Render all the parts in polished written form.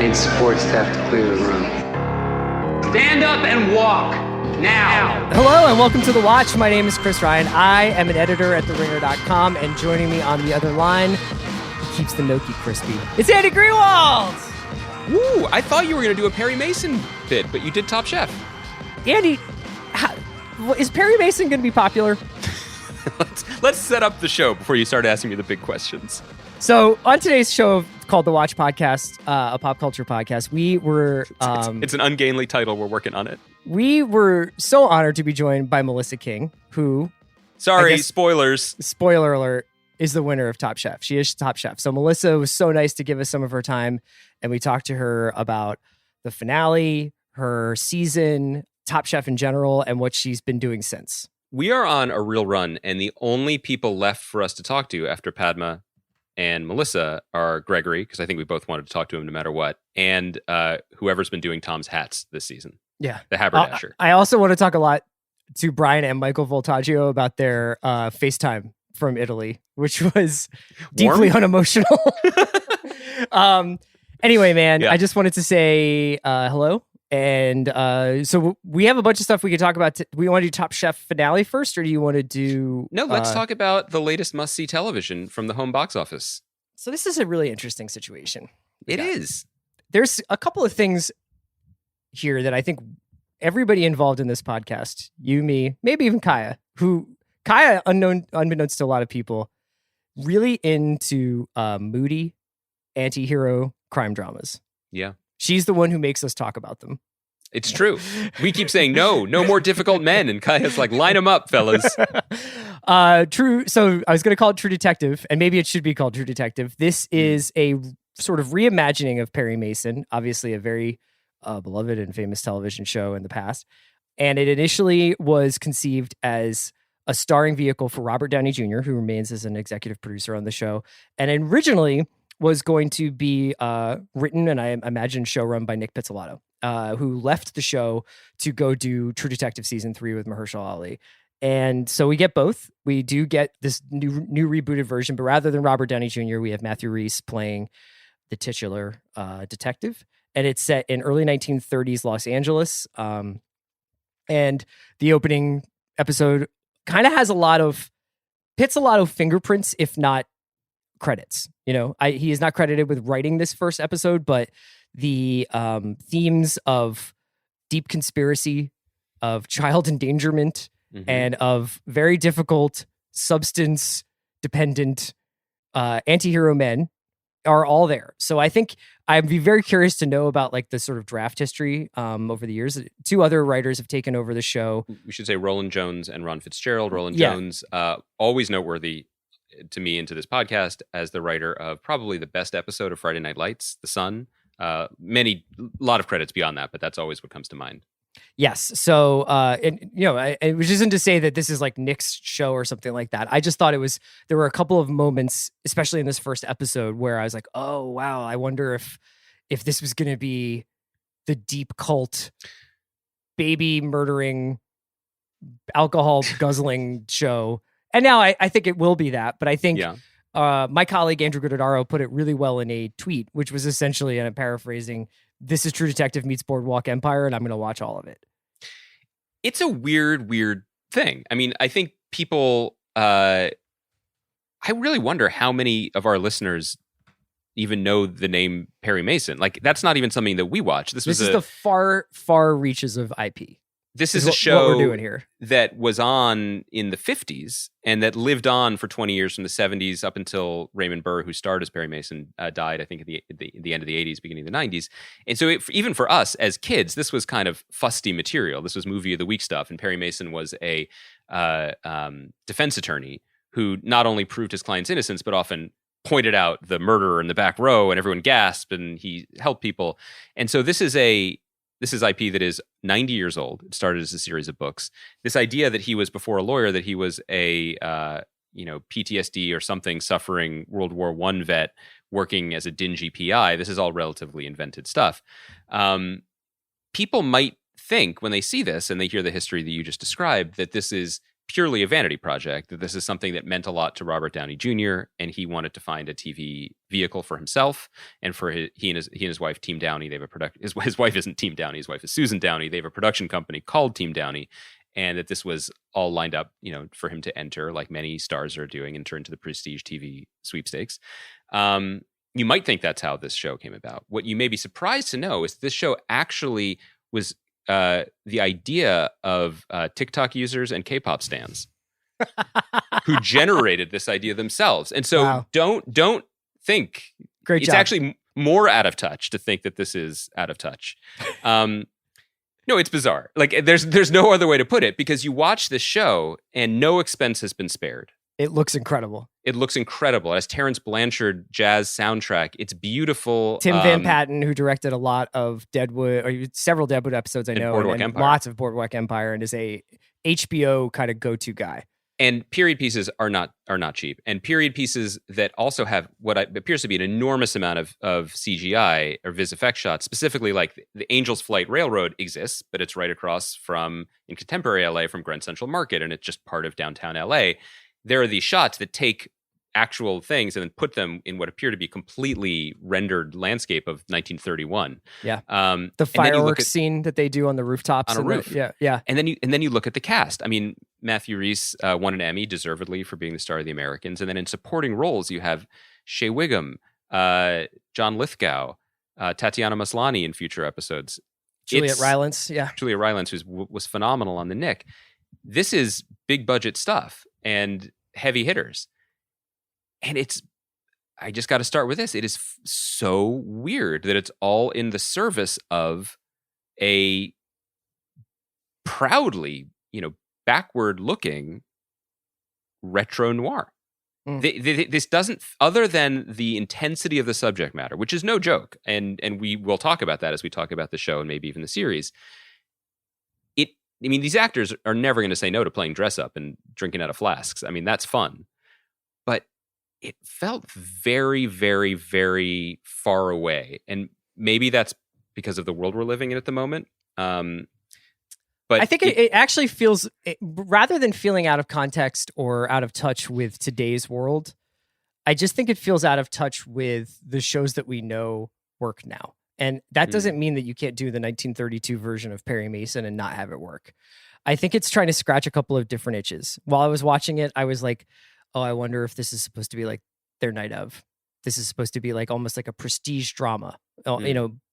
need support staff to clear the room. Stand up and walk now. Hello and welcome to The Watch. My name is Chris Ryan. I am an editor at TheRinger.com, and joining me on the other line, he keeps the gnocchi crispy, it's Andy Greenwald! Ooh, I thought you were going to do a Perry Mason bit, but you did Top Chef. Andy, is Perry Mason going to be popular? Let's set up the show before you start asking me the big questions. So on today's show called The Watch Podcast, a pop culture podcast, we were... It's an ungainly title. We're working on it. We were so honored to be joined by Melissa King, who... Sorry, spoilers. Spoiler alert, is the winner of Top Chef. She is Top Chef. So Melissa was so nice to give us some of her time, and we talked to her about the finale, her season, Top Chef in general, and what she's been doing since. We are on a real run, and the only people left for us to talk to after Padma and Melissa are Gregory, because I think we both wanted to talk to him no matter what, and whoever's been doing Tom's hats this season. Yeah. The haberdasher. I also want to talk a lot to Brian and Michael Voltaggio about their FaceTime from Italy, which was deeply unemotional. Anyway, man, yeah. I just wanted to say hello. And so we have a bunch of stuff we could talk about. We want to do Top Chef finale first, or do you want to do... No, let's talk about the latest must-see television from the home box office. So this is a really interesting situation. It is. There's a couple of things here that I think everybody involved in this podcast, you, me, maybe even Kaya, unbeknownst to a lot of people, really into moody anti-hero crime dramas. Yeah. She's the one who makes us talk about them. It's true. We keep saying, no more difficult men. And Kaya's like, line them up, fellas. True. So I was going to call it True Detective, and maybe it should be called True Detective. This is a sort of reimagining of Perry Mason, obviously a very beloved and famous television show in the past. And it initially was conceived as a starring vehicle for Robert Downey Jr., who remains as an executive producer on the show. And originally was going to be written, and I imagine showrun by Nick Pizzolatto, who left the show to go do True Detective Season 3 with Mahershala Ali. And so we get both. We do get this new rebooted version, but rather than Robert Downey Jr., we have Matthew Rhys playing the titular detective. And it's set in early 1930s Los Angeles. And the opening episode kind of has pits a lot of fingerprints, if not credits. He is not credited with writing this first episode, but the themes of deep conspiracy, of child endangerment, and of very difficult substance dependent anti-hero men are all there. So I think I'd be very curious to know about like the sort of draft history over the years. Two other writers have taken over the show. We should say Roland Jones and Ron Fitzgerald. Roland Jones, always noteworthy to me into this podcast as the writer of probably the best episode of Friday Night Lights, The Sun. Lot of credits beyond that, but that's always what comes to mind. Yes. So, which isn't to say that this is like Nick's show or something like that. I just thought there were a couple of moments, especially in this first episode, where I was like, oh, wow, I wonder if this was going to be the deep cult, baby murdering, alcohol guzzling show. And now I think it will be that, but I think my colleague Andrew Gododaro put it really well in a tweet, which was essentially, and I'm paraphrasing, this is True Detective meets Boardwalk Empire, and I'm going to watch all of it. It's a weird thing. I mean, I think people, I really wonder how many of our listeners even know the name Perry Mason. Like, that's not even something that we watch. This is the far, far reaches of IP. This is a show what we're doing here that was on in the 50s and that lived on for 20 years from the 70s up until Raymond Burr, who starred as Perry Mason, died, I think, at the end of the 80s, beginning of the 90s. And so even for us as kids, this was kind of fusty material. This was movie of the week stuff. And Perry Mason was a defense attorney who not only proved his client's innocence, but often pointed out the murderer in the back row and everyone gasped and he helped people. And so this is IP that is 90 years old. It started as a series of books. This idea that he was, before a lawyer, that he was a PTSD or something suffering World War I vet working as a dingy PI. This is all relatively invented stuff. People might think when they see this and they hear the history that you just described that this is purely a vanity project, that this is something that meant a lot to Robert Downey Jr., and he wanted to find a TV vehicle for himself and for he and his wife, Team Downey. They have a his wife isn't Team Downey, his wife is Susan Downey. They have a production company called Team Downey, and that this was all lined up, for him to enter, like many stars are doing, and turn to the prestige TV sweepstakes. You might think that's how this show came about. What you may be surprised to know is this show actually was the idea of TikTok users and K-pop stans who generated this idea themselves. And so don't think Great it's job. actually more out of touch to think that this is out of touch. No, it's bizarre. Like there's no other way to put it, because you watch this show and no expense has been spared. It looks incredible. It looks incredible. It has Terrence Blanchard jazz soundtrack. It's beautiful. Tim Van Patten, who directed a lot of Deadwood, or several Deadwood episodes, I know, Boardwalk and Empire. lots of Boardwalk Empire, and is a HBO kind of go-to guy. And period pieces are not cheap. And period pieces that also have what appears to be an enormous amount of CGI or vis effects shots, specifically like the Angel's Flight Railroad exists, but it's right across from, in contemporary LA, from Grand Central Market, and it's just part of downtown LA. There are these shots that take actual things and then put them in what appear to be completely rendered landscape of 1931. Yeah. The fireworks scene that they do on the rooftops. On a roof. Yeah. And then you look at the cast. I mean, Matthew Rhys won an Emmy, deservedly, for being the star of The Americans. And then in supporting roles, you have Shea Whigham, John Lithgow, Tatiana Maslany in future episodes. Juliet Rylance, Juliet Rylance, who was phenomenal on The Nick. This is big budget stuff and heavy hitters. And I just got to start with this. It is so weird that it's all in the service of a proudly, backward looking retro noir. This doesn't, other than the intensity of the subject matter, which is no joke. And we will talk about that as we talk about the show and maybe even the series. These actors are never going to say no to playing dress up and drinking out of flasks. I mean, that's fun. But it felt very, very, very far away. And maybe that's because of the world we're living in at the moment. But I think it actually feels, rather than feeling out of context or out of touch with today's world, I just think it feels out of touch with the shows that we know work now. And that doesn't mean that you can't do the 1932 version of Perry Mason and not have it work. I think it's trying to scratch a couple of different itches. While I was watching it, I was like, oh, I wonder if this is supposed to be like their night of. This is supposed to be like almost like a prestige drama,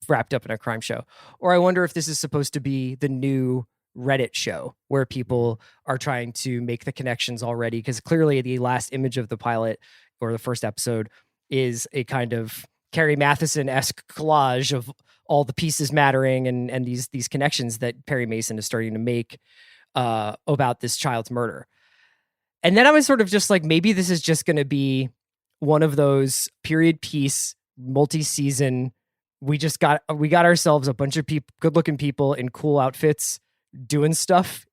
wrapped up in a crime show. Or I wonder if this is supposed to be the new Reddit show where people are trying to make the connections already. Because clearly the last image of the pilot or the first episode is a kind of Carrie Mathison-esque collage of all the pieces mattering and these connections that Perry Mason is starting to make about this child's murder. And then I was sort of just like, maybe this is just going to be one of those period piece multi-season. We got ourselves a bunch of good-looking people in cool outfits doing stuff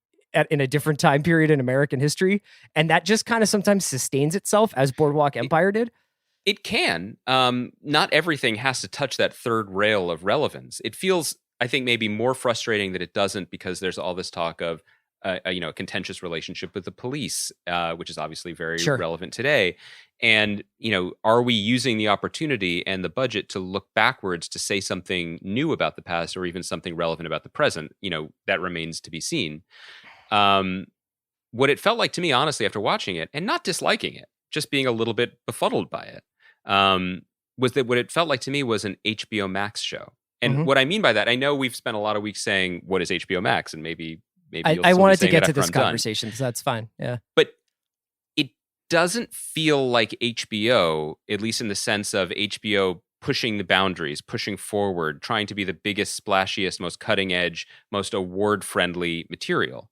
in a different time period in American history, and that just kind of sometimes sustains itself, as Boardwalk Empire did. It can. Not everything has to touch that third rail of relevance. It feels, I think, maybe more frustrating that it doesn't, because there's all this talk of a contentious relationship with the police, which is obviously very relevant today. And, are we using the opportunity and the budget to look backwards to say something new about the past, or even something relevant about the present? That remains to be seen. What it felt like to me, honestly, after watching it and not disliking it, just being a little bit befuddled by it, was that what it felt like to me was an HBO Max show. And what I mean by that, I know we've spent a lot of weeks saying, what is HBO Max? And maybe I wanted to get to this conversation, so that's fine. Yeah. But it doesn't feel like HBO, at least in the sense of HBO pushing the boundaries, pushing forward, trying to be the biggest, splashiest, most cutting edge, most award-friendly material.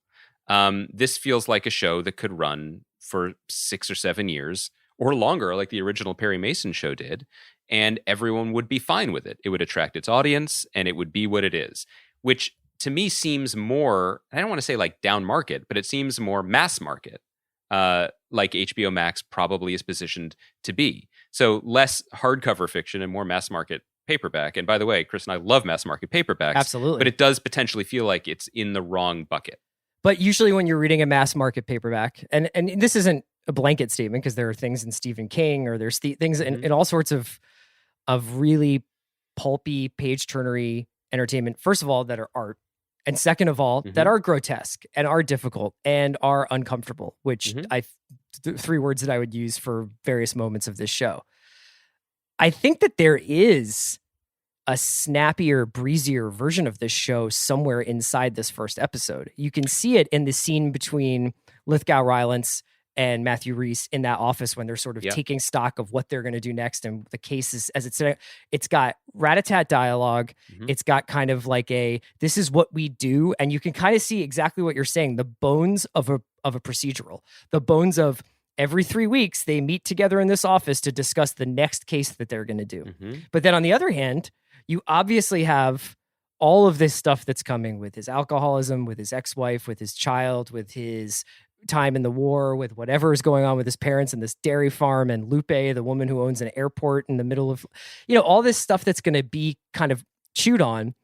This feels like a show that could run for 6 or 7 years or longer, like the original Perry Mason show did, and everyone would be fine with it. It would attract its audience, and it would be what it is, which to me seems more, I don't want to say like down market, but it seems more mass market, like HBO Max probably is positioned to be. So less hardcover fiction and more mass market paperback. And by the way, Chris and I love mass market paperback. Absolutely. But it does potentially feel like it's in the wrong bucket. But usually when you're reading a mass market paperback, and this isn't a blanket statement because there are things in Stephen King or there's things in all sorts of really pulpy, page-turnery entertainment, first of all, that are art. And second of all, that are grotesque and are difficult and are uncomfortable, which three words that I would use for various moments of this show. I think that there is a snappier, breezier version of this show somewhere inside this first episode. You can see it in the scene between Lithgow Rylance and Matthew Rhys in that office when they're sort of taking stock of what they're going to do next and the cases as it's got rat-a-tat dialogue. It's got kind of like this is what we do. And you can kind of see exactly what you're saying. The bones of a procedural, the bones of every 3 weeks, they meet together in this office to discuss the next case that they're going to do. But then on the other hand, you obviously have all of this stuff that's coming with his alcoholism, with his ex-wife, with his child, with his time in the war, with whatever is going on with his parents and this dairy farm, and Lupe, the woman who owns an airport in the middle of, all this stuff that's going to be kind of chewed on.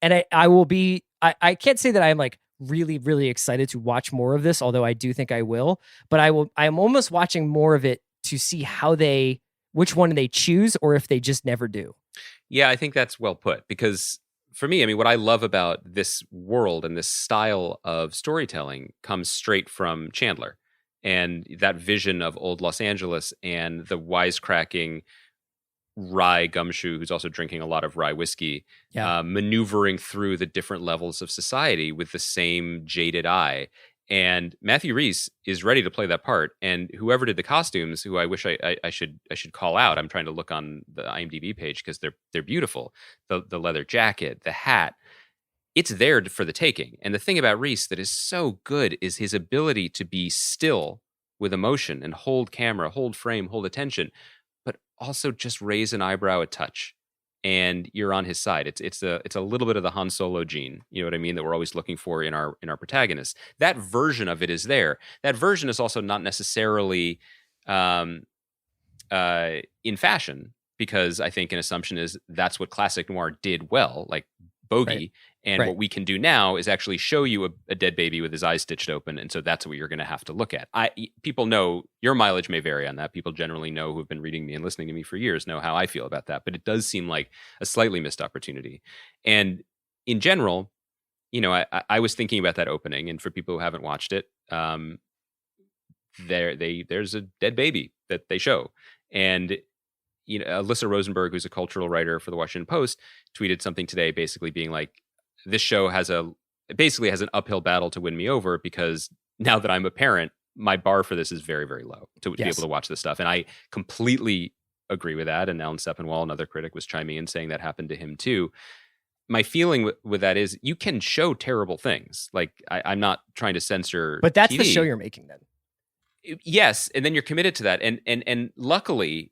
And I can't say that I'm like really, really excited to watch more of this, although I do think I will, but I'm almost watching more of it to see which one they choose or if they just never do. Yeah, I think that's well put, because for me, I mean, what I love about this world and this style of storytelling comes straight from Chandler and that vision of old Los Angeles and the wisecracking rye gumshoe who's also drinking a lot of rye whiskey, maneuvering through the different levels of society with the same jaded eye. And Matthew Rhys is ready to play that part. And whoever did the costumes, who I wish I should call out, I'm trying to look on the IMDb page because they're beautiful. The leather jacket, the hat, it's there for the taking. And the thing about Rhys that is so good is his ability to be still with emotion and hold camera, hold frame, hold attention, but also just raise an eyebrow a touch. And you're on his side. It's a little bit of the Han Solo gene, you know what I mean, that we're always looking for in our protagonists. That version of it is there. That version is also not necessarily in fashion, because I think an assumption is that's what classic noir did well, like Bogey. Right. And what we can do now is actually show you a dead baby with his eyes stitched open. And so that's what you're going to have to look at. People know, your mileage may vary on that. People generally know, who have been reading me and listening to me for years, know how I feel about that. But it does seem like a slightly missed opportunity. And in general, I was thinking about that opening. And for people who haven't watched it, there's a dead baby that they show. And Alyssa Rosenberg, who's a cultural writer for the Washington Post, tweeted something today basically being like, this show has an uphill battle to win me over, because now that I'm a parent, my bar for this is very, very low to be able to watch this stuff. And I completely agree with that. And Alan Sepinwall, another critic, was chiming in saying that happened to him too. My feeling with that is you can show terrible things. Like I'm not trying to censor, but that's TV. The show you're making then. Yes. And then you're committed to that. And luckily,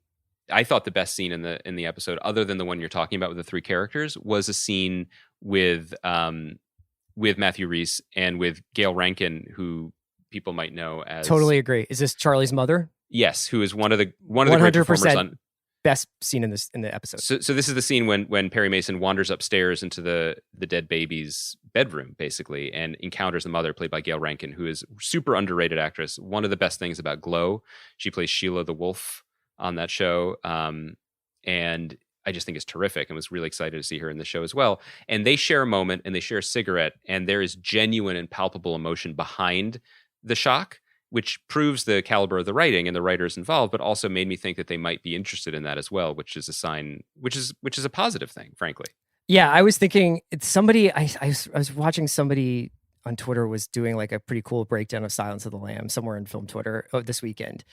I thought the best scene in the episode, other than the one you're talking about with the three characters, was a scene with Matthew Rhys and with Gail Rankin, who people might know as. Totally agree. Is this Charlie's mother? Yes, who is one of the great performers on. Best scene in the episode. So this is the scene when Perry Mason wanders upstairs into the dead baby's bedroom, basically, and encounters the mother, played by Gail Rankin, who is a super underrated actress. One of the best things about Glow, she plays Sheila the Wolf on that show, and I just think is terrific, and was really excited to see her in the show as well. And they share a moment, and they share a cigarette, and there is genuine and palpable emotion behind the shock, which proves the caliber of the writing and the writers involved, but also made me think that they might be interested in that as well, which is a sign, which is a positive thing, frankly. Yeah, I was thinking it's somebody. I was watching somebody on Twitter was doing like a pretty cool breakdown of Silence of the Lambs somewhere in film Twitter this weekend.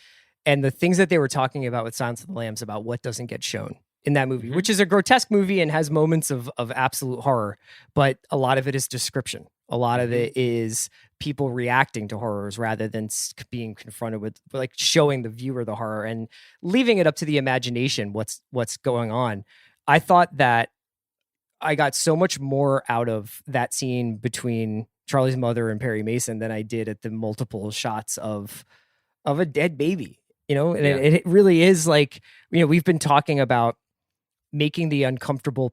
And the things that they were talking about with Silence of the Lambs about what doesn't get shown in that movie, which is a grotesque movie and has moments of absolute horror, but a lot of it is description. A lot of it is people reacting to horrors rather than being confronted with, like, showing the viewer the horror and leaving it up to the imagination what's going on. I thought that I got so much more out of that scene between Charlie's mother and Perry Mason than I did at the multiple shots of a dead baby. And it really is like, we've been talking about making the uncomfortable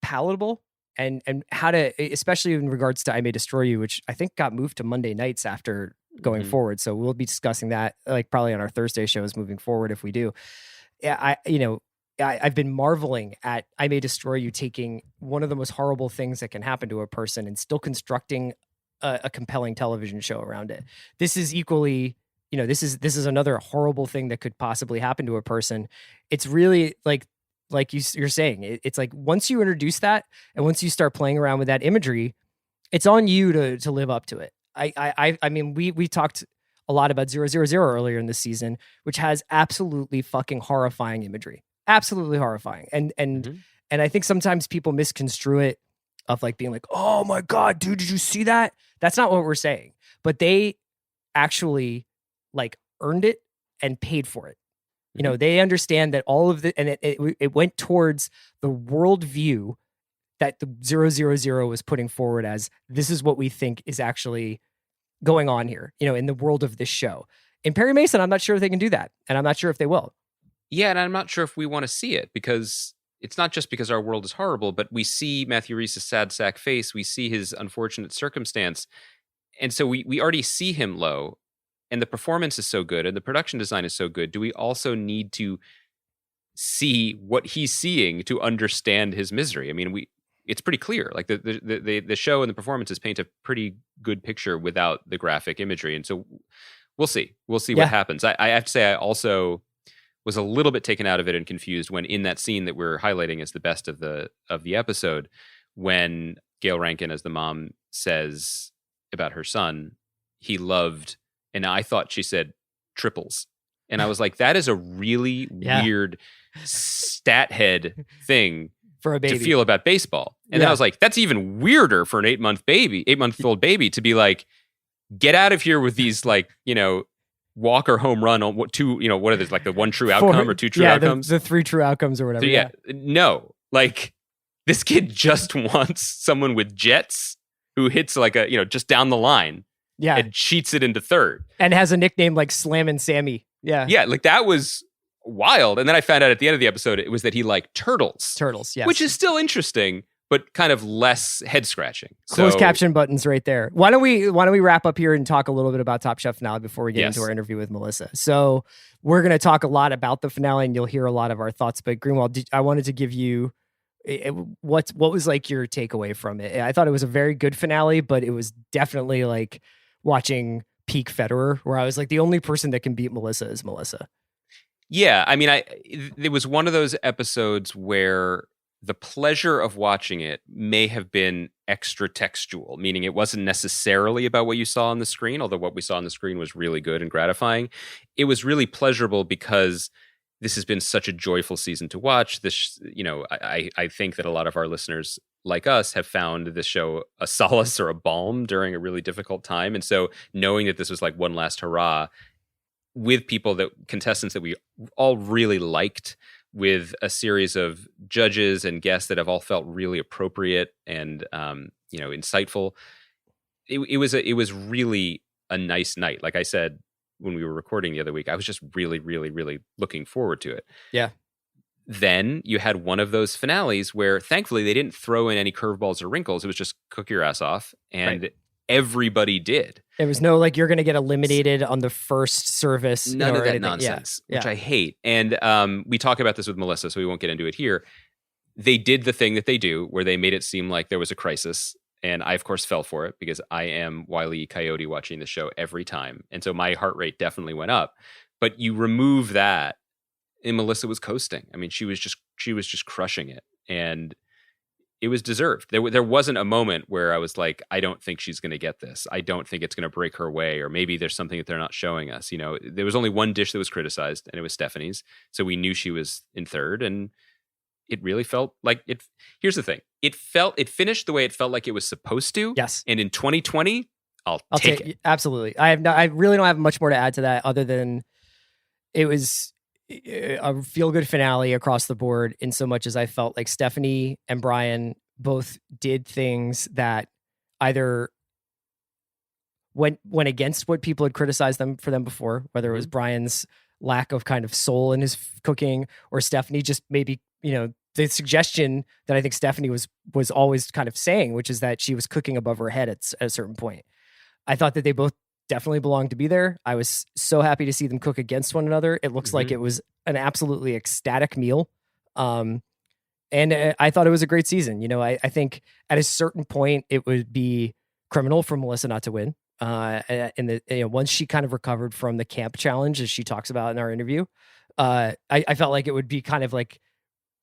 palatable and how to, especially in regards to I May Destroy You, which I think got moved to Monday nights after going forward. So we'll be discussing that like probably on our Thursday shows moving forward if we do. Yeah, I've been marveling at I May Destroy You taking one of the most horrible things that can happen to a person and still constructing a compelling television show around it. This is equally, this is another horrible thing that could possibly happen to a person. It's really like you're saying, it's like once you introduce that and once you start playing around with that imagery, it's on you to live up to it. I mean, we talked a lot about 000 earlier in the season, which has absolutely fucking horrifying imagery. Absolutely horrifying. And I think sometimes people misconstrue it of like being like, oh my God, dude, did you see that? That's not what we're saying. But they actually like earned it and paid for it. They understand that all of the, and it went towards the worldview that the 000 was putting forward as this is what we think is actually going on here, in the world of this show. In Perry Mason, I'm not sure if they can do that. And I'm not sure if they will. Yeah, and I'm not sure if we want to see it because it's not just because our world is horrible, but we see Matthew Rhys' sad sack face. We see his unfortunate circumstance. And so we already see him low, and the performance is so good, and the production design is so good. Do we also need to see what he's seeing to understand his misery? I mean, it's pretty clear. Like the show and the performances paint a pretty good picture without the graphic imagery. And so we'll see. We'll see what happens. I have to say, I also was a little bit taken out of it and confused when in that scene that we're highlighting as the best of the episode, when Gail Rankin as the mom says about her son, he loved, and I thought she said triples. And I was like, that is a really weird stat head thing for a baby to feel about baseball. And then I was like, that's even weirder for an 8-month-old baby to be like, get out of here with these like, walk or home run on what two, what are these, like the one true outcome or two true outcomes? The three true outcomes or whatever. So, no, like this kid just wants someone with jets who hits like a, just down the line and cheats it into third. And has a nickname like Slammin' Sammy. Yeah. Yeah. Like that was wild. And then I found out at the end of the episode, it was that he liked turtles. Turtles, yes. Which is still interesting, but kind of less head scratching. Closed caption buttons right there. Why don't we wrap up here and talk a little bit about Top Chef finale before we get into our interview with Melissa? So we're going to talk a lot about the finale and you'll hear a lot of our thoughts. But Greenwald, I wanted to give you what was like your takeaway from it. I thought it was a very good finale, but it was definitely like watching peak Federer, where I was like, the only person that can beat Melissa is Melissa. Yeah, I mean, it was one of those episodes where the pleasure of watching it may have been extra textual, meaning it wasn't necessarily about what you saw on the screen, although what we saw on the screen was really good and gratifying. It was really pleasurable because this has been such a joyful season to watch. This, I think that a lot of our listeners like us have found this show a solace or a balm during a really difficult time. And so knowing that this was like one last hurrah with contestants that we all really liked, with a series of judges and guests that have all felt really appropriate and insightful. It was really a nice night. Like I said when we were recording the other week, I was just really, really, really looking forward to it. Yeah. Then you had one of those finales where thankfully they didn't throw in any curveballs or wrinkles. It was just cook your ass off, and everybody did. There was no like you're going to get eliminated on the first service. None of that nonsense, which I hate. And we talk about this with Melissa, so we won't get into it here. They did the thing that they do where they made it seem like there was a crisis. And I, of course, fell for it because I am Wile E. Coyote watching the show every time. And so my heart rate definitely went up. But you remove that, and Melissa was coasting. I mean, she was just crushing it. And it was deserved. There wasn't a moment where I was like, I don't think she's going to get this. I don't think it's going to break her way, or maybe there's something that they're not showing us. There was only one dish that was criticized, and it was Stephanie's. So we knew she was in third, and it really felt like it. Here's the thing: it finished the way it felt like it was supposed to. Yes. And in 2020, I'll take it. Absolutely. I really don't have much more to add to that, other than it was a feel-good finale across the board, in so much as I felt like Stephanie and Brian both did things that either went against what people had criticized them for them before, whether it was Brian's lack of kind of soul in his cooking, or Stephanie just maybe, the suggestion that I think Stephanie was always kind of saying, which is that she was cooking above her head at a certain point. I thought that they both definitely belonged to be there. I was so happy to see them cook against one another. It looks like it was an absolutely ecstatic meal. And I thought it was a great season. You know, I think at a certain point it would be criminal for Melissa not to win. Once she kind of recovered from the camp challenge, as she talks about in our interview, I felt like it would be kind of like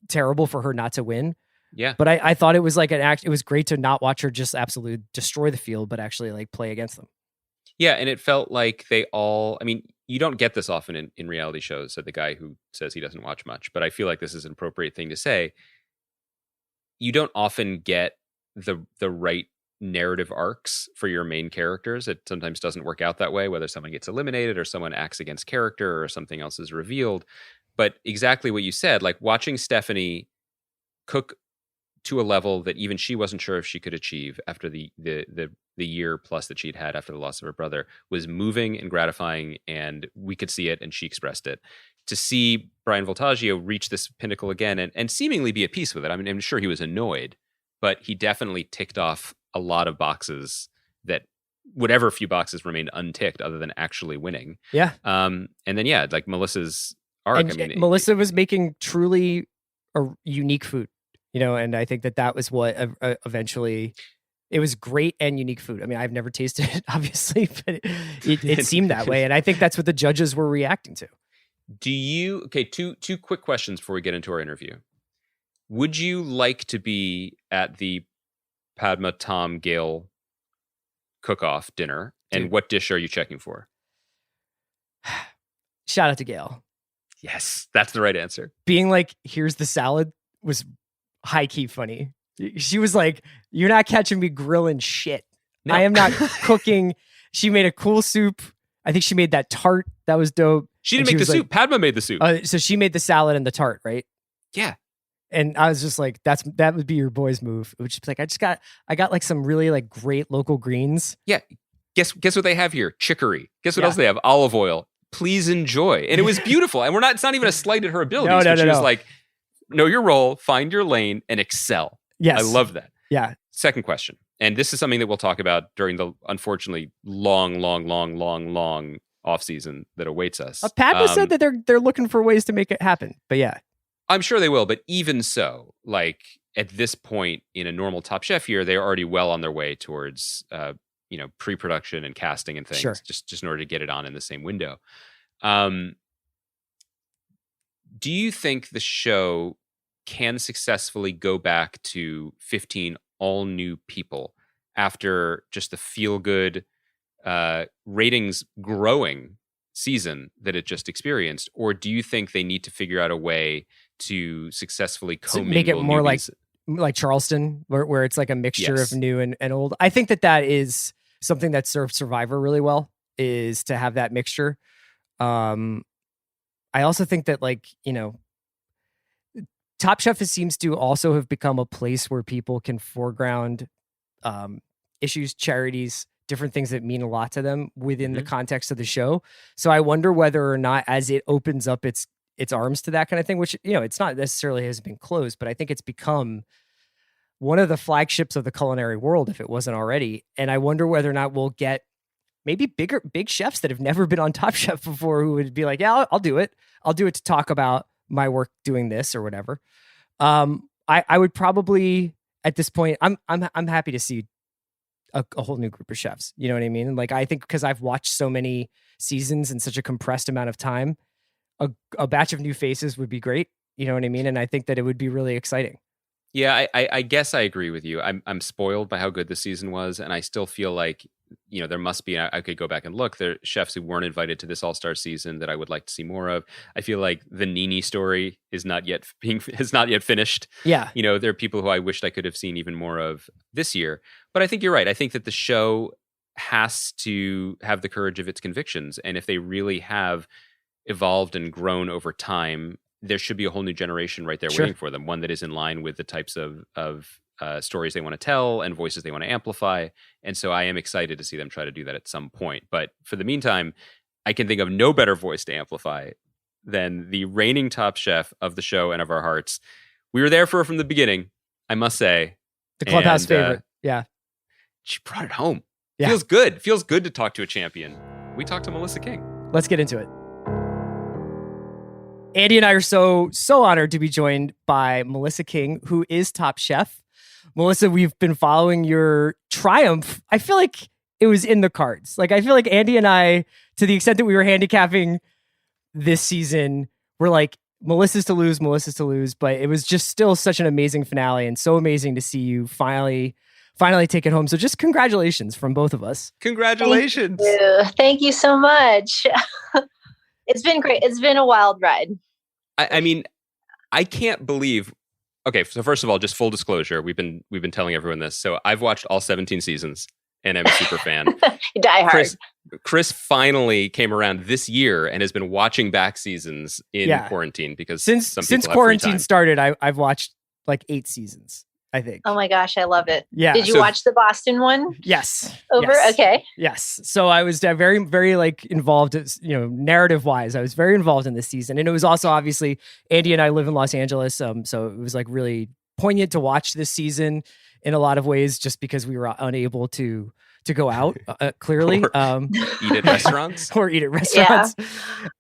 terrible for her not to win. Yeah. But I thought it was like it was great to not watch her just absolutely destroy the field, but actually like play against them. Yeah. And it felt like they all, I mean, you don't get this often in reality shows, said the guy who says he doesn't watch much, but I feel like this is an appropriate thing to say. You don't often get the right narrative arcs for your main characters. It sometimes doesn't work out that way, whether someone gets eliminated or someone acts against character or something else is revealed. But exactly what you said, like watching Stephanie cook to a level that even she wasn't sure if she could achieve after the year plus that she'd had after the loss of her brother was moving and gratifying, and we could see it and she expressed it. To see Brian Voltaggio reach this pinnacle again and seemingly be at peace with it. I mean, I'm sure he was annoyed, but he definitely ticked off a lot of boxes that whatever few boxes remained unticked other than actually winning. Yeah. And then, yeah, like Melissa's arc. And I mean, Melissa was making truly a unique food, you know, and I think that was what eventually it was great and unique food. I mean, I've never tasted it, obviously, but it seemed that way. And I think that's what the judges were reacting to. Okay, two quick questions before we get into our interview. Would you like to be at the Padma, Tom, Gail cook-off dinner? And what dish are you checking for? Shout out to Gail. Yes, that's the right answer. Being like, here's the salad was high-key funny. She was like, you're not catching me grilling shit. No. I am not cooking. She made a cool soup. I think she made that tart. That was dope. She didn't make the soup. Padma made the soup. So she made the salad and the tart, right? Yeah. And I was just like, that would be your boy's move. Which is like, I got like some really like great local greens. Yeah. Guess what they have here? Chicory. Guess what else they have? Olive oil. Please enjoy. And it was beautiful. And it's not even a slight at her abilities. No. She was like, know your role, find your lane, and excel. Yes. I love that. Yeah. Second question. And this is something that we'll talk about during the unfortunately long off season that awaits us. Padma said that they're looking for ways to make it happen. But yeah. I'm sure they will, but even so, like at this point in a normal Top Chef year, they're already well on their way towards pre-production and casting and things, sure. just in order to get it on in the same window. Do you think the show can successfully go back to 15 all new people after just the feel-good ratings growing season that it just experienced? Or do you think they need to figure out a way to successfully commingle make it more newbies? like Charleston, where it's like a mixture of new and old? I think that is something that served Survivor really well, is to have that mixture. I also think that, like, Top Chef seems to also have become a place where people can foreground issues, charities, different things that mean a lot to them within the context of the show. So I wonder whether or not, as it opens up its arms to that kind of thing, which, it's not necessarily has been closed, but I think it's become one of the flagships of the culinary world, if it wasn't already. And I wonder whether or not we'll get maybe big chefs that have never been on Top Chef before, who would be like, yeah, I'll do it. I'll do it to talk about my work doing this or whatever. I would probably, at this point, I'm happy to see a whole new group of chefs. You know what I mean? Like, I think because I've watched so many seasons in such a compressed amount of time, a batch of new faces would be great. You know what I mean? And I think that it would be really exciting. Yeah, I guess I agree with you. I'm spoiled by how good the season was, and I still feel like, there must be, I could go back and look, there are chefs who weren't invited to this All-Star season that I would like to see more of. I feel like the Nini story is not yet finished. Yeah. There are people who I wished I could have seen even more of this year. But I think you're right. I think that the show has to have the courage of its convictions. And if they really have evolved and grown over time, there should be a whole new generation right there waiting for them. One that is in line with the types of stories they want to tell and voices they want to amplify. And so I am excited to see them try to do that at some point. But for the meantime, I can think of no better voice to amplify than the reigning Top Chef of the show and of our hearts, We were there for her from the beginning, I must say. The clubhouse favorite. Yeah. She brought it home. Yeah. Feels good. Feels good to talk to a champion. We talked to Melissa King. Let's get into it. Andy and I are so honored to be joined by Melissa King, who is Top Chef. Melissa, we've been following your triumph. I feel like it was in the cards. Like, I feel like Andy and I, to the extent that we were handicapping this season, were like, Melissa's to lose, but it was just still such an amazing finale and so amazing to see you finally take it home. So just congratulations from both of us. Congratulations. Thank you so much. It's been great. It's been a wild ride. I mean, I can't believe. Okay, so first of all, just full disclosure, we've been telling everyone this. So I've watched all 17 seasons, and I'm a super fan. Die hard. Chris finally came around this year and has been watching back seasons in quarantine because since quarantine started, I've watched like 8 seasons, I think. Oh my gosh, I love it. Yeah. Did you watch the Boston one? Yes. Yes. Okay. Yes. So I was very, very like involved, narrative wise. I was very involved in this season. And it was also obviously Andy and I live in Los Angeles. So it was like really poignant to watch this season in a lot of ways, just because we were unable to go out, clearly. Eat at restaurants. Or eat at restaurants. Yeah.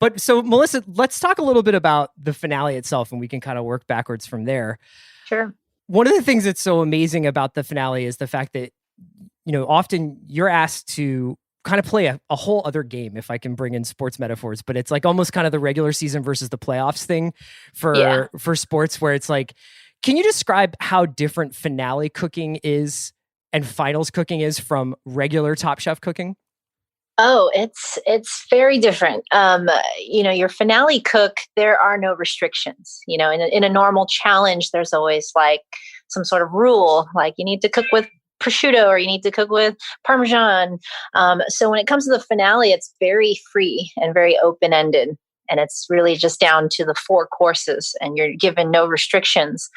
But so Melissa, let's talk a little bit about the finale itself, and we can kind of work backwards from there. Sure. One of the things that's so amazing about the finale is the fact that, often you're asked to kind of play a whole other game, if I can bring in sports metaphors, but it's like almost kind of the regular season versus the playoffs thing for sports, where it's like, can you describe how different finale cooking is and finals cooking is from regular Top Chef cooking? Oh, it's very different. Your finale cook, there are no restrictions. In a normal challenge, there's always like some sort of rule, like you need to cook with prosciutto or you need to cook with Parmesan. So when it comes to the finale, it's very free and very open-ended. And it's really just down to the 4 courses, and you're given no restrictions.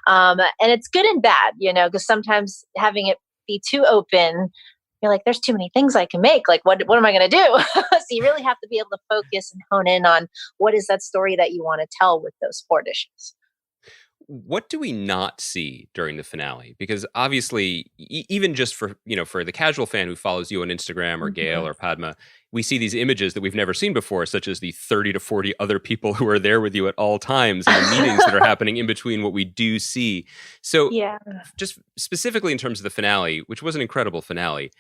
And it's good and bad, because sometimes having it be too open, you're like, there's too many things I can make. Like, what am I going to do? So you really have to be able to focus and hone in on what is that story that you want to tell with those 4 dishes. What do we not see during the finale? Because obviously, even just for the casual fan who follows you on Instagram or Gail or Padma, we see these images that we've never seen before, such as the 30 to 40 other people who are there with you at all times and the meetings that are happening in between what we do see. So just specifically in terms of the finale, which was an incredible finale,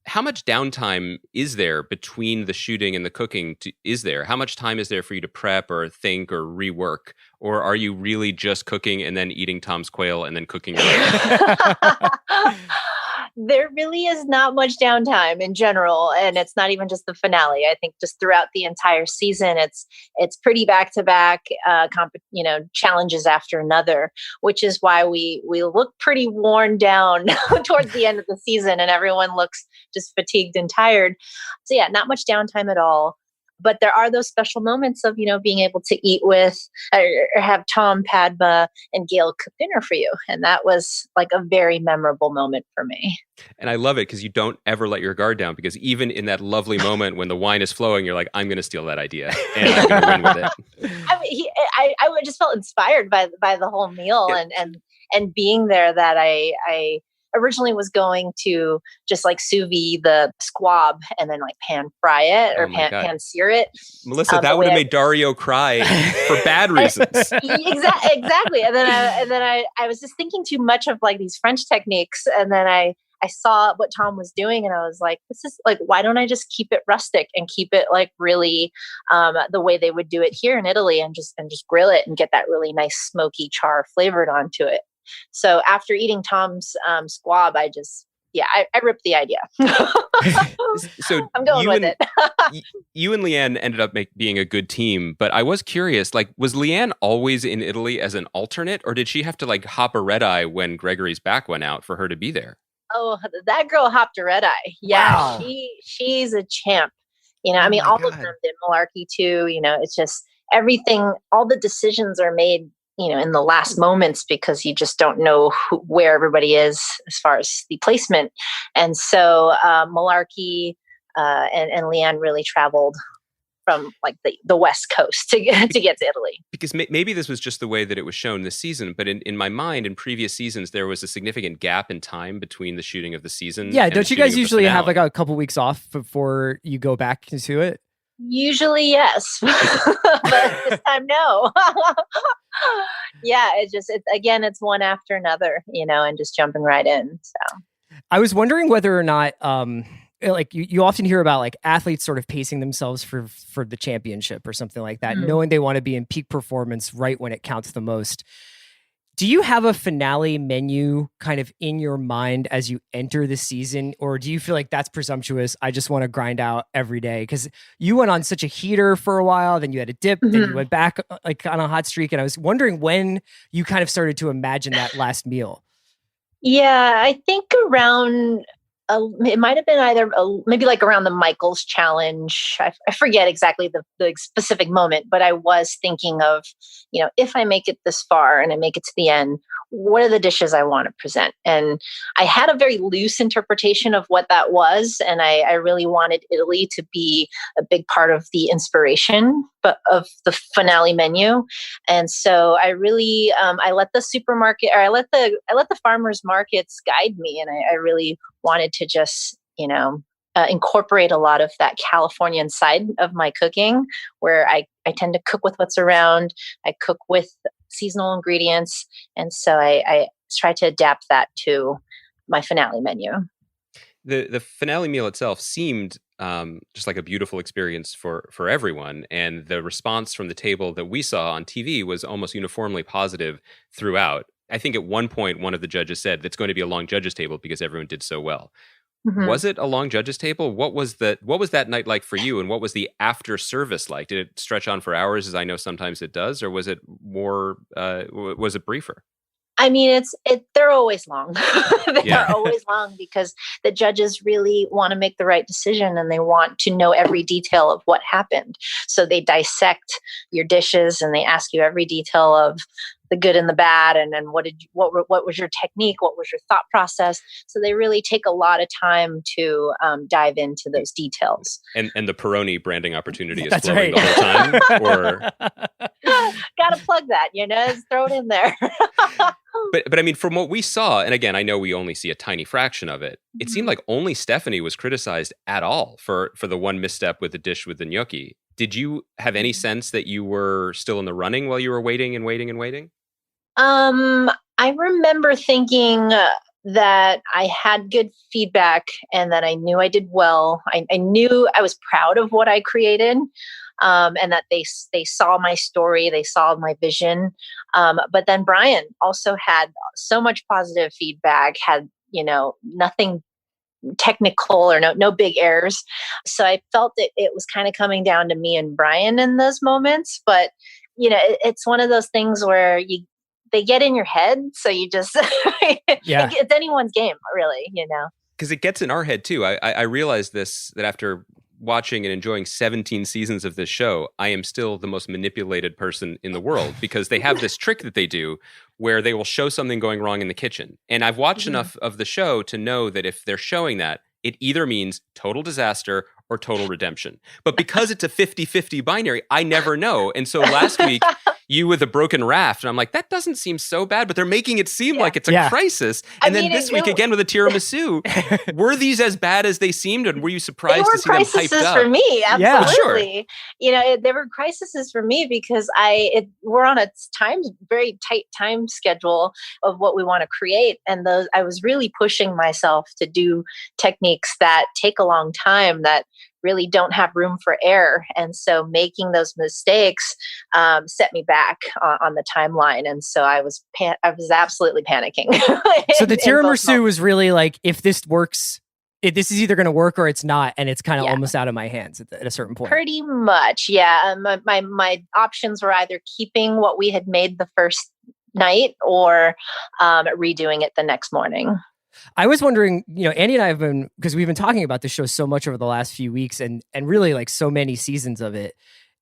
how much downtime is there between the shooting and the cooking? How much time is there for you to prep or think or rework? Or are you really just cooking and then eating Tom's quail and then cooking your own? There really is not much downtime in general, and it's not even just the finale. I think just throughout the entire season, it's pretty back to back, challenges after another, which is why we look pretty worn down towards the end of the season, and everyone looks just fatigued and tired. So yeah, not much downtime at all. But there are those special moments of, being able to eat with or have Tom, Padma, and Gail cook dinner for you. And that was like a very memorable moment for me. And I love it because you don't ever let your guard down, because even in that lovely moment when the wine is flowing, you're like, I'm going to steal that idea and I'm going to win with it. I just felt inspired by the whole meal and being there, that I originally was going to just like sous vide the squab and then like pan fry it or pan sear it. Melissa, that would have made Dario cry for bad reasons. Exactly. And then I was just thinking too much of like these French techniques. And then I saw what Tom was doing and I was like, this is like, why don't I just keep it rustic and keep it like really the way they would do it here in Italy and just grill it and get that really nice smoky char flavored onto it. So after eating Tom's squab, I ripped the idea. So I'm going with it. You and Leanne ended up being a good team, but I was curious, like, was Leanne always in Italy as an alternate, or did she have to like hop a red eye when Gregory's back went out for her to be there? Oh, that girl hopped a red eye. Yeah, wow. She's a champ. All of them did. Malarkey too. It's just everything, all the decisions are made in the last moments, because you just don't know where everybody is as far as the placement. And so Malarkey and Leanne really traveled from like the West Coast to get to Italy. Because maybe this was just the way that it was shown this season, but in my mind, in previous seasons, there was a significant gap in time between the shooting of the season. Yeah, and don't the you shooting guys of the usually have finale. like a couple weeks off before you go back into it? Usually, yes, but this time, no. Yeah, it's one after another, and just jumping right in. So I was wondering whether or not, like you often hear about like athletes sort of pacing themselves for the championship or something like that, knowing they want to be in peak performance right when it counts the most. Do you have a finale menu kind of in your mind as you enter the season, or do you feel like that's presumptuous? I just want to grind out every day, because you went on such a heater for a while, then you had a dip, then you went back like on a hot streak, and I was wondering when you kind of started to imagine that last meal. yeah, I think around. It might have been either maybe like around the Michaels challenge. I forget exactly the specific moment, but I was thinking of, if I make it this far and I make it to the end, what are the dishes I want to present? And I had a very loose interpretation of what that was. And I really wanted Italy to be a big part of the inspiration, but of the finale menu. And so I really, I let the supermarket, or I let the farmers markets guide me. And I really wanted to just, incorporate a lot of that Californian side of my cooking, where I tend to cook with what's around. I cook with seasonal ingredients. And so I try to adapt that to my finale menu. The finale meal itself seemed just like a beautiful experience for everyone. And the response from the table that we saw on TV was almost uniformly positive throughout. I think at one point, one of the judges said it's going to be a long judges table because everyone did so well. Mm-hmm. Was it a long judges table? What was that night like for you? And what was the after service like? Did it stretch on for hours, as I know sometimes it does? Or was it more, was it briefer? I mean, they're always long. They're always long because the judges really want to make the right decision, and they want to know every detail of what happened. So they dissect your dishes and they ask you every detail of the good and the bad, and then what was your technique, what was your thought process. So they really take a lot of time to dive into those details. And the Peroni branding opportunity is That's flowing right. the whole time. Or gotta plug that, just throw it in there. But I mean, from what we saw, and again, I know we only see a tiny fraction of it. It seemed like only Stephanie was criticized at all for the one misstep with the dish with the gnocchi. Did you have any sense that you were still in the running while you were waiting and waiting and waiting? I remember thinking that I had good feedback and that I knew I did well. I knew I was proud of what I created, and that they saw my story, they saw my vision. But then Brian also had so much positive feedback, had, nothing technical or no big errors. So I felt it was kind of coming down to me and Brian in those moments. But, it's one of those things where they get in your head. So you just, it's anyone's game, really, Because it gets in our head too. I realized that after watching and enjoying 17 seasons of this show, I am still the most manipulated person in the world, because they have this trick that they do where they will show something going wrong in the kitchen. And I've watched enough of the show to know that if they're showing that, it either means total disaster or total redemption. But because it's a 50-50 binary, I never know. And so last week, you with a broken raft, and I'm like, that doesn't seem so bad, but they're making it seem like it's a crisis. And then this week again with a tiramisu, were these as bad as they seemed, and were you surprised to see them hyped up? They were crises for me, absolutely. Yeah, sure. They were crises for me because we're on a very tight time schedule of what we want to create, and I was really pushing myself to do techniques that take a long time, that really don't have room for error. And so making those mistakes set me back on the timeline. And so I was absolutely panicking. So the tiramisu was really like, if this works, this is either going to work or it's not. And it's kind of almost out of my hands at a certain point. Pretty much. Yeah. My options were either keeping what we had made the first night or redoing it the next morning. I was wondering, Andy and I have been, because we've been talking about this show so much over the last few weeks and really like so many seasons of it.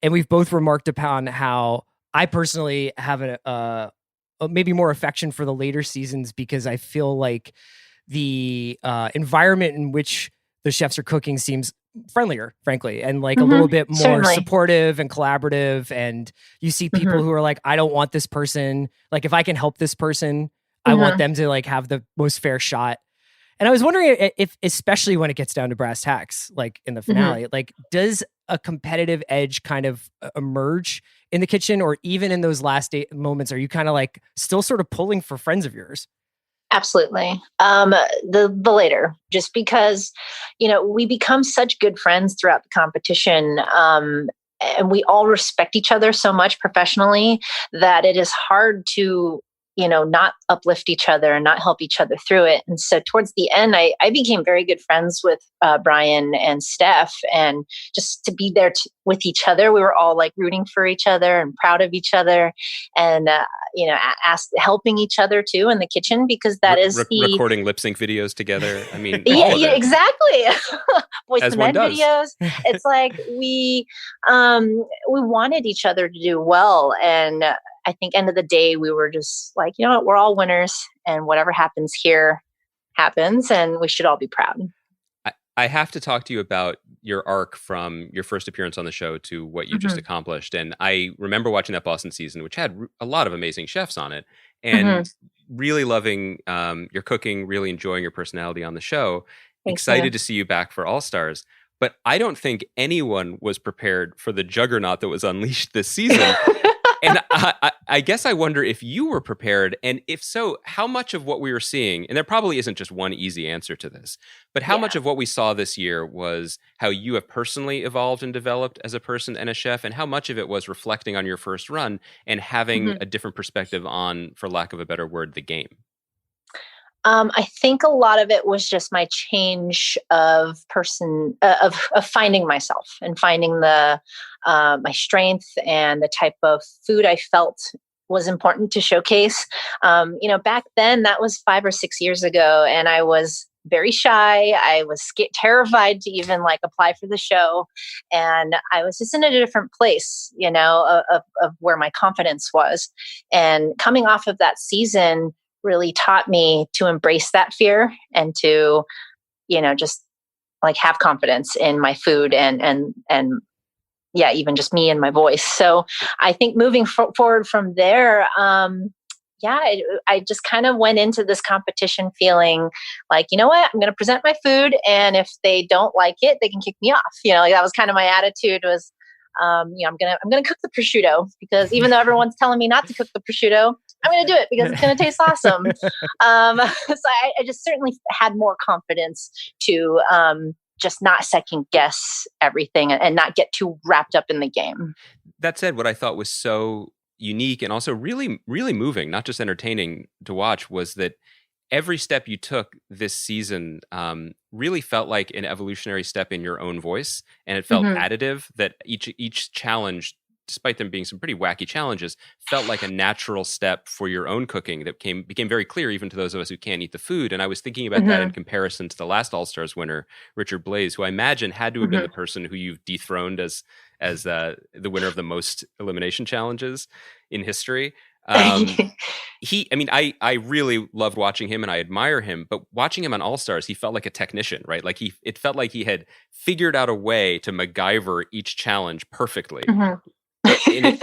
And we've both remarked upon how I personally have a maybe more affection for the later seasons, because I feel like the environment in which the chefs are cooking seems friendlier, frankly, and like a little bit more certainly. supportive and collaborative. And you see people who are like, I don't want this person. Like, if I can help this person, I want them to like have the most fair shot. And I was wondering if, especially when it gets down to brass tacks, like in the finale, like does a competitive edge kind of emerge in the kitchen, or even in those last moments, are you kind of like still sort of pulling for friends of yours? Absolutely. The later, just because, we become such good friends throughout the competition. And we all respect each other so much professionally that it is hard to, not uplift each other and not help each other through it. And so towards the end, I became very good friends with Brian and Steph, and just to be there with each other. We were all like rooting for each other and proud of each other, and, helping each other too in the kitchen, because that is recording lip sync videos together. I mean, yeah, exactly. Voice As the one Men does. videos. It's like we wanted each other to do well, and I think end of the day we were just like, you know what, we're all winners, and whatever happens here happens, and we should all be proud. I have to talk to you about your arc from your first appearance on the show to what you just accomplished. And I remember watching that Boston season, which had a lot of amazing chefs on it, and really loving your cooking, really enjoying your personality on the show. Thanks, Excited man. to see you back for All Stars. But I don't think anyone was prepared for the juggernaut that was unleashed this season. And I guess I wonder if you were prepared, and if so, how much of what we were seeing, and there probably isn't just one easy answer to this, but how much of what we saw this year was how you have personally evolved and developed as a person and a chef, and how much of it was reflecting on your first run and having a different perspective on, for lack of a better word, the game? I think a lot of it was just my change of person, of finding myself and finding my strength and the type of food I felt was important to showcase. Back then, that was 5 or 6 years ago, and I was very shy. I was terrified to even like apply for the show, and I was just in a different place, of where my confidence was. And coming off of that season really taught me to embrace that fear and to, just like have confidence in my food and yeah, even just me and my voice. So I think moving forward from there, I just kind of went into this competition feeling like, you know what, I'm going to present my food, and if they don't like it, they can kick me off. Like that was kind of my attitude was, I'm gonna cook the prosciutto, because even though everyone's telling me not to cook the prosciutto, I'm gonna do it because it's gonna taste awesome. So I just certainly had more confidence to just not second guess everything and not get too wrapped up in the game. That said, what I thought was so unique and also really, really moving, not just entertaining to watch, was that every step you took this season really felt like an evolutionary step in your own voice, and it felt additive. That each challenge, despite them being some pretty wacky challenges, felt like a natural step for your own cooking that became very clear even to those of us who can't eat the food. And I was thinking about that in comparison to the last All-Stars winner, Richard Blais, who I imagine had to have been the person who you've dethroned as the winner of the most elimination challenges in history. I really loved watching him, and I admire him, but watching him on All Stars, he felt like a technician, right? Like it felt like he had figured out a way to MacGyver each challenge perfectly. And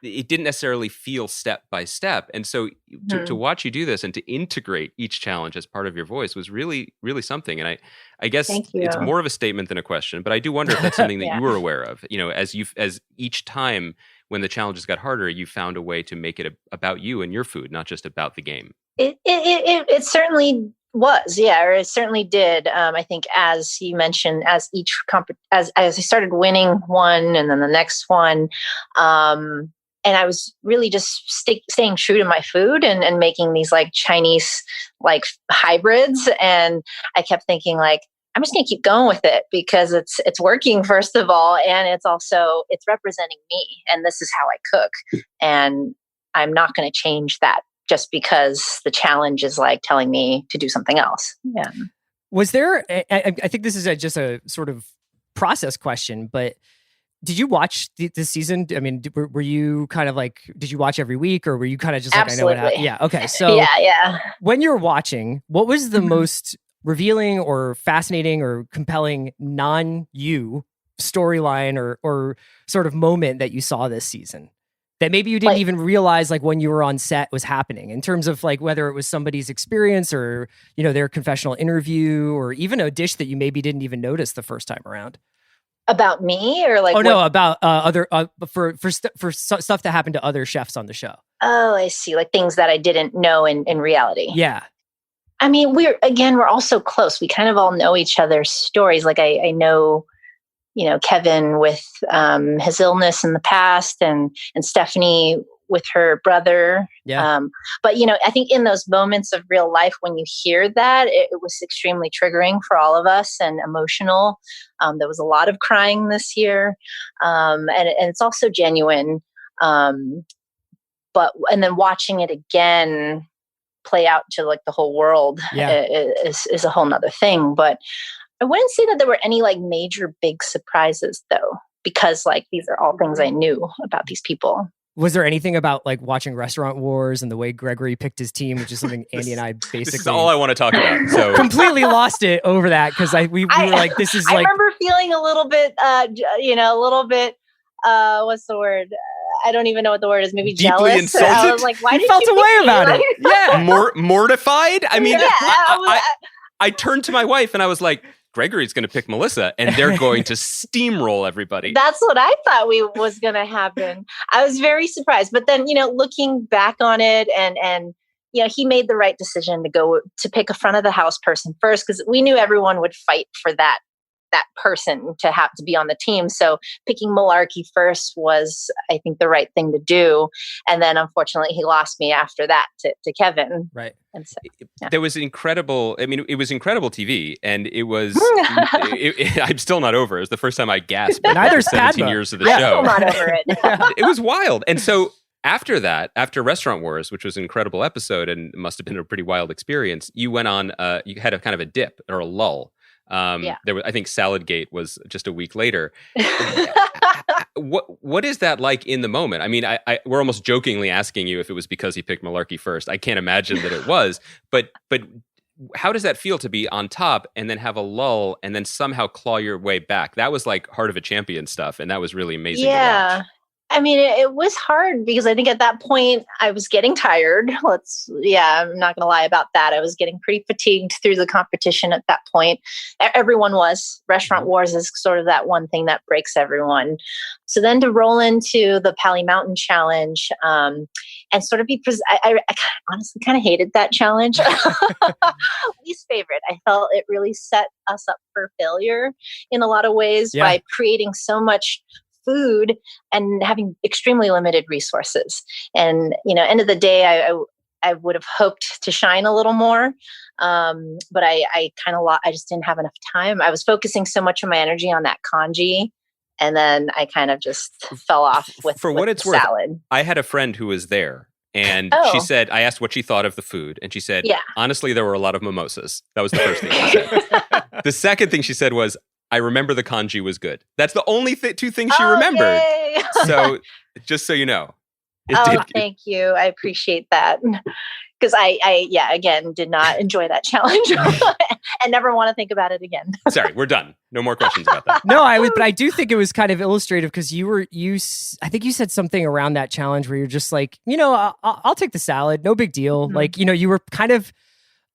it didn't necessarily feel step by step. And so to watch you do this and to integrate each challenge as part of your voice was really, really something. And I guess it's more of a statement than a question, but I do wonder if that's something that you were aware of, as each time when the challenges got harder, you found a way to make it about you and your food, not just about the game. It certainly was, or it certainly did. I think, as you mentioned, as I started winning one and then the next one, and I was really just staying true to my food and making these like Chinese like hybrids, and I kept thinking like, I'm just going to keep going with it because it's working, first of all, and it's representing me, and this is how I cook, and I'm not going to change that just because the challenge is like telling me to do something else. Yeah. Was there? I think this is just a sort of process question, but did you watch this season? I mean, were you kind of like, did you watch every week, or were you kind of just like, Absolutely. I know what happened? Yeah. Okay. So yeah. when you're watching, what was the most revealing or fascinating or compelling non-you storyline or sort of moment that you saw this season that maybe you didn't even realize like when you were on set was happening, in terms of like whether it was somebody's experience or, you know, their confessional interview, or even a dish that you maybe didn't even notice the first time around? About me, or like? Oh no, about other for stuff that happened to other chefs on the show. Oh, I see. Like things that I didn't know in reality. Yeah. I mean, we're all so close. We kind of all know each other's stories. Like I know, you know, Kevin with his illness in the past, and Stephanie with her brother. Yeah. But, you know, I think in those moments of real life, when you hear that, it was extremely triggering for all of us and emotional. There was a lot of crying this year. And it's also genuine. And then watching it again play out to like the whole world is a whole nother thing. But I wouldn't say that there were any like major big surprises though, because like these are all things I knew about these people. Was there anything about like watching Restaurant Wars and the way Gregory picked his team, which is something Andy and I basically this is all I want to talk about. So completely lost it over that, because we were like, this is like. I remember feeling a little bit, what's the word? I don't even know what the word is. Maybe deeply jealous. insulted. I was like, why did felt you a way pick me? about Like, it? Yeah. Mortified. I mean, yeah, I turned to my wife and I was like, Gregory's going to pick Melissa and they're going to steamroll everybody. That's what I thought was going to happen. I was very surprised. But then, you know, looking back on it and you know, he made the right decision to pick a front of the house person first, because we knew everyone would fight for that person to have to be on the team. So picking Malarkey first was, I think, the right thing to do. And then unfortunately he lost me after that to Kevin. Right. And so, yeah. There was incredible. I mean, it was incredible TV, and it was. I'm still not over it. It was the first time I gasped. Neither's 17 Padma. years of the I'm show. still not over it. It was wild. And so after that, after Restaurant Wars, which was an incredible episode and must have been a pretty wild experience, you went on. You had a kind of a dip or a lull. There was, I think, Saladgate was just a week later. What is that like in the moment? I mean, we're almost jokingly asking you if it was because he picked Malarkey first. I can't imagine that it was, but how does that feel to be on top and then have a lull and then somehow claw your way back? That was like Heart of a Champion stuff, and that was really amazing to watch. I mean, it was hard because I think at that point I was getting tired. I'm not going to lie about that. I was getting pretty fatigued through the competition at that point. Everyone was. Restaurant Wars is sort of that one thing that breaks everyone. So then to roll into the Pally Mountain Challenge and sort of be, I honestly kind of hated that challenge. Least favorite. I felt it really set us up for failure in a lot of ways by creating so much food and having extremely limited resources. And, you know, end of the day, I would have hoped to shine a little more. But I just didn't have enough time. I was focusing so much of my energy on that congee. And then I kind of just fell off with what it's worth, salad. I had a friend who was there. And she said, I asked what she thought of the food. And she said, honestly, there were a lot of mimosas. That was the first thing she said. The second thing she said was, I remember the congee was good. That's the only two things she remembered. Yay. So just so you know. Thank you. I appreciate that. Because I again, did not enjoy that challenge and never want to think about it again. Sorry, we're done. No more questions about that. No, but I do think it was kind of illustrative because I think you said something around that challenge where you're just like, you know, I'll take the salad. No big deal. Mm-hmm. Like, you know, you were kind of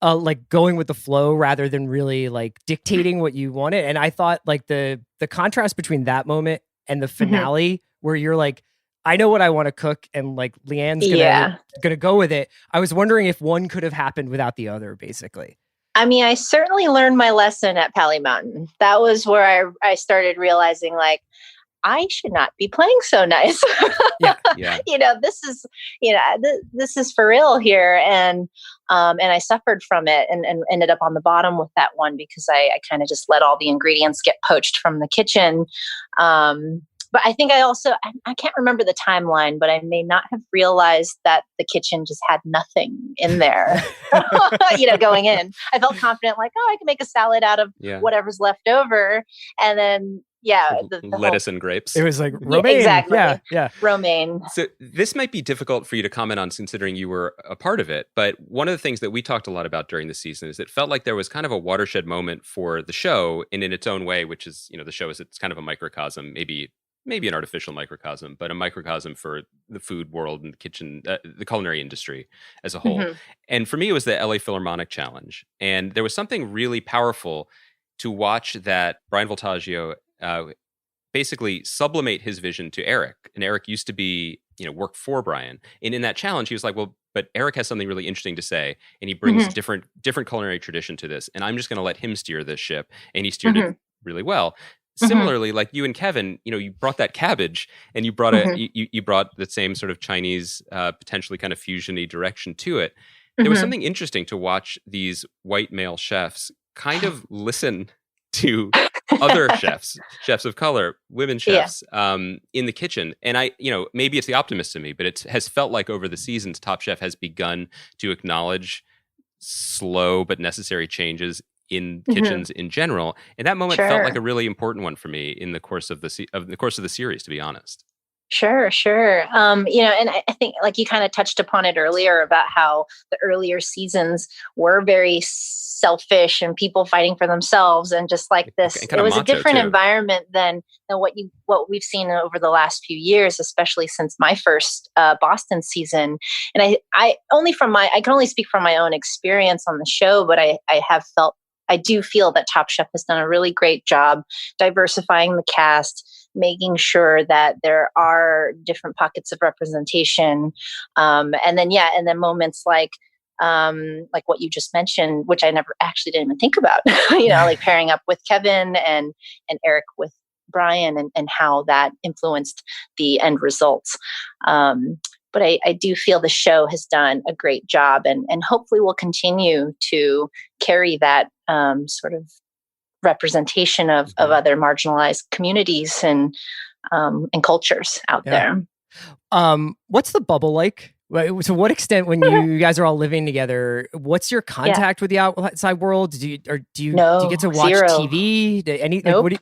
like going with the flow rather than really like dictating what you wanted. And I thought like the contrast between that moment and the finale where you're like, I know what I want to cook, and like Leanne's gonna go with it. I was wondering if one could have happened without the other, basically. I mean, I certainly learned my lesson at Pally Mountain. That was where I started realizing like, I should not be playing so nice. Yeah. You know, this is for real here. And I suffered from it and ended up on the bottom with that one because I kind of just let all the ingredients get poached from the kitchen. But I think I can't remember the timeline, but I may not have realized that the kitchen just had nothing in there, you know, going in. I felt confident like, I can make a salad out of whatever's left over. And then, yeah, the lettuce and grapes. It was like romaine. Exactly. Yeah. Romaine. So this might be difficult for you to comment on considering you were a part of it, but one of the things that we talked a lot about during the season is it felt like there was kind of a watershed moment for the show in its own way, which is, the show it's kind of a microcosm, maybe an artificial microcosm, but a microcosm for the food world and the kitchen, the culinary industry as a whole. Mm-hmm. And for me, it was the LA Philharmonic Challenge. And there was something really powerful to watch that Brian Voltaggio basically sublimate his vision to Eric. And Eric used to be, work for Brian. And in that challenge, he was like, well, but Eric has something really interesting to say. And he brings different culinary tradition to this. And I'm just going to let him steer this ship. And he steered it really well. Similarly, like you and Kevin, you brought that cabbage and you brought you brought the same sort of Chinese, potentially kind of fusion-y direction to it. There was something interesting to watch these white male chefs kind of listen to other chefs of color, women chefs, in the kitchen. And maybe it's the optimist in me, but it has felt like over the seasons, Top Chef has begun to acknowledge slow but necessary changes in kitchens in general, and that moment felt like a really important one for me in the course of the series, to be honest. Sure. And I think like you kind of touched upon it earlier about how the earlier seasons were very selfish and people fighting for themselves, and just like this, it was a different environment than what we've seen over the last few years, especially since my first Boston season. And I can only speak from my own experience on the show, but I do feel that Top Chef has done a really great job diversifying the cast, making sure that there are different pockets of representation. And then moments like what you just mentioned, which I never actually didn't even think about, like pairing up with Kevin and Eric with Brian and how that influenced the end results. But I do feel the show has done a great job and hopefully will continue to carry that sort of representation of other marginalized communities and cultures out there. What's the bubble like? To what extent, when you guys are all living together, what's your contact with the outside world? Do you get to watch TV? Nope.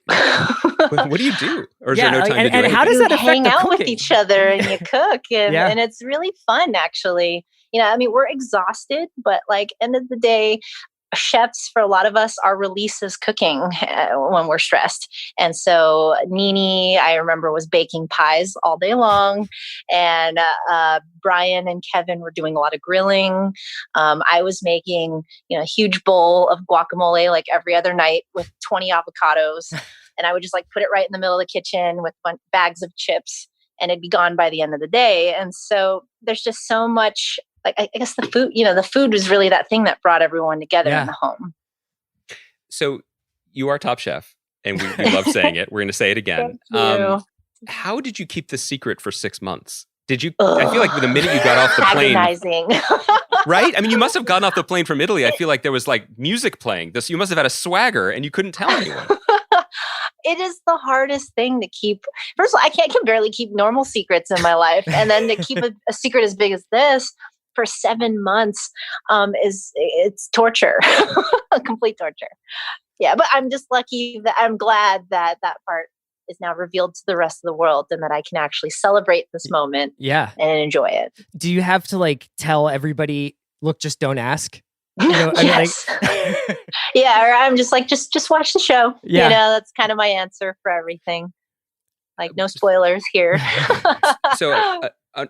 What do you do? Or is there no time to do anything? And how does that affect hang out cooking? with each other and you cook and it's really fun, actually. We're exhausted, but like end of the day, chefs, for a lot of us, our release is cooking when we're stressed. And so Nini, I remember, was baking pies all day long. And Brian and Kevin were doing a lot of grilling. I was making a huge bowl of guacamole like every other night with 20 avocados. And I would just like put it right in the middle of the kitchen with bags of chips, and it'd be gone by the end of the day. And so there's just so much. Like, I guess the food was really that thing that brought everyone together in the home. So you are Top Chef, and we love saying it. We're going to say it again. Thank you. How did you keep this secret for 6 months? Did you? I feel like the minute you got off the plane, agonizing. Right? I mean, you must have gotten off the plane from Italy. I feel like there was like music playing. You must have had a swagger, and you couldn't tell anyone. It is the hardest thing to keep. First of all, I can barely keep normal secrets in my life, and then to keep a secret as big as this for 7 months it's torture. Complete torture. Yeah, but I'm just lucky that I'm glad that part is now revealed to the rest of the world, and that I can actually celebrate this moment and enjoy it. Do you have to like tell everybody, look, just don't ask? Yes. Yeah, or I'm just like, just watch the show. Yeah. That's kind of my answer for everything. Like, no spoilers here. So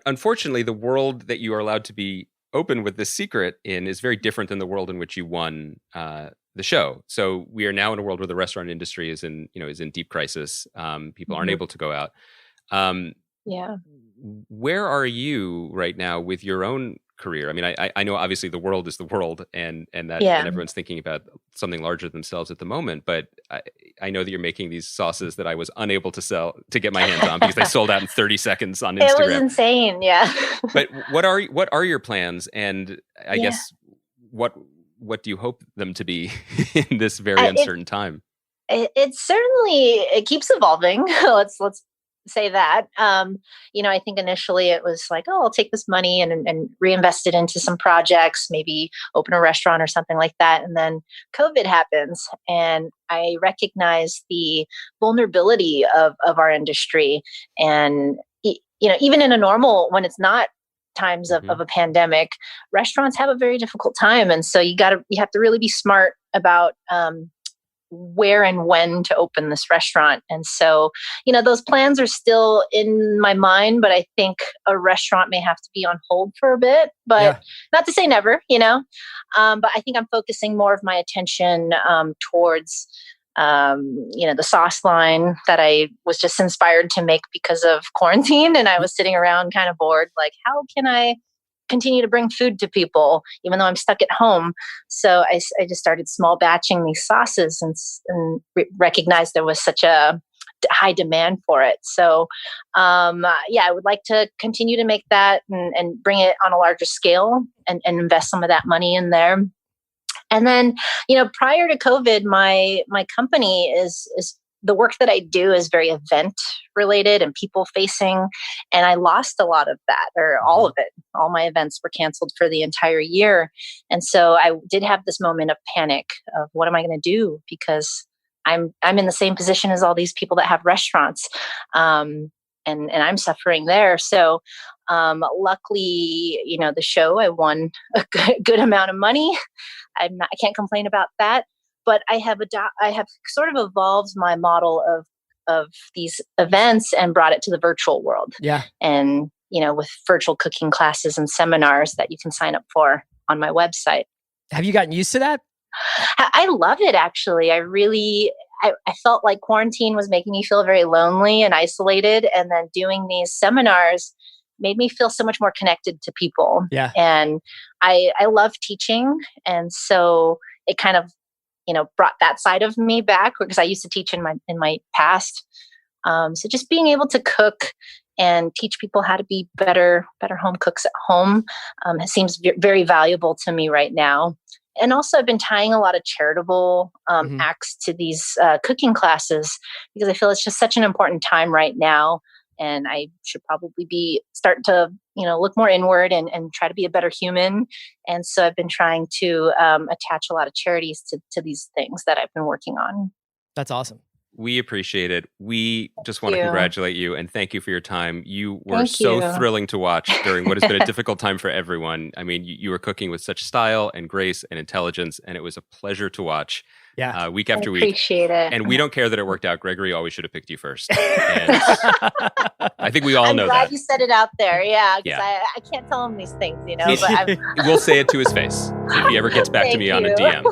unfortunately, the world that you are allowed to be open with this secret in is very different than the world in which you won the show. So we are now in a world where the restaurant industry is in deep crisis. People aren't able to go out. Where are you right now with your own career? I mean, I know obviously the world is the world, and that and everyone's thinking about something larger than themselves at the moment. But I know that you're making these sauces that I was unable to get my hands on because they sold out in 30 seconds on Instagram. It was insane, yeah. But what are your plans? And I guess what do you hope them to be in this very uncertain time? It certainly keeps evolving. Let's say that. I think initially it was like, oh, I'll take this money and reinvest it into some projects, maybe open a restaurant or something like that. And then COVID happens, and I recognize the vulnerability of our industry. And, even in a normal, when it's not times of a pandemic, restaurants have a very difficult time. And so you have to really be smart about, where and when to open this restaurant. And so, those plans are still in my mind, but I think a restaurant may have to be on hold for a bit, but not to say never, but I think I'm focusing more of my attention towards, the sauce line that I was just inspired to make because of quarantine. And I was sitting around kind of bored, like, how can I continue to bring food to people, even though I'm stuck at home? So I just started small batching these sauces and recognized there was such a high demand for it. So, I would like to continue to make that and bring it on a larger scale and invest some of that money in there. And then, prior to COVID, my company is the work that I do is very event related and people facing. And I lost a lot of that, or all of it. All my events were canceled for the entire year. And so I did have this moment of panic of what am I going to do? Because I'm in the same position as all these people that have restaurants. And I'm suffering there. So luckily, the show, I won a good amount of money. I can't complain about that. But I have sort of evolved my model of these events and brought it to the virtual world. Yeah. And, with virtual cooking classes and seminars that you can sign up for on my website. Have you gotten used to that? I love it, actually. I felt like quarantine was making me feel very lonely and isolated. And then doing these seminars made me feel so much more connected to people. Yeah. And I love teaching. And so it kind of, brought that side of me back, because I used to teach in my past. So just being able to cook and teach people how to be better home cooks at home, it seems very valuable to me right now. And also I've been tying a lot of charitable acts to these cooking classes, because I feel it's just such an important time right now. And I should probably start to, look more inward and try to be a better human. And so I've been trying to attach a lot of charities to these things that I've been working on. That's awesome. We appreciate it. We just want to congratulate you and thank you for your time. You were so thrilling to watch during what has been a difficult time for everyone. I mean, you were cooking with such style and grace and intelligence, and it was a pleasure to watch. Yeah, week after week. Appreciate it. And we don't care that it worked out. Gregory always should have picked you first. And I think we all know that. I'm glad you said it out there. Yeah, because I can't tell him these things, but we'll say it to his face if he ever gets back to me on a DM.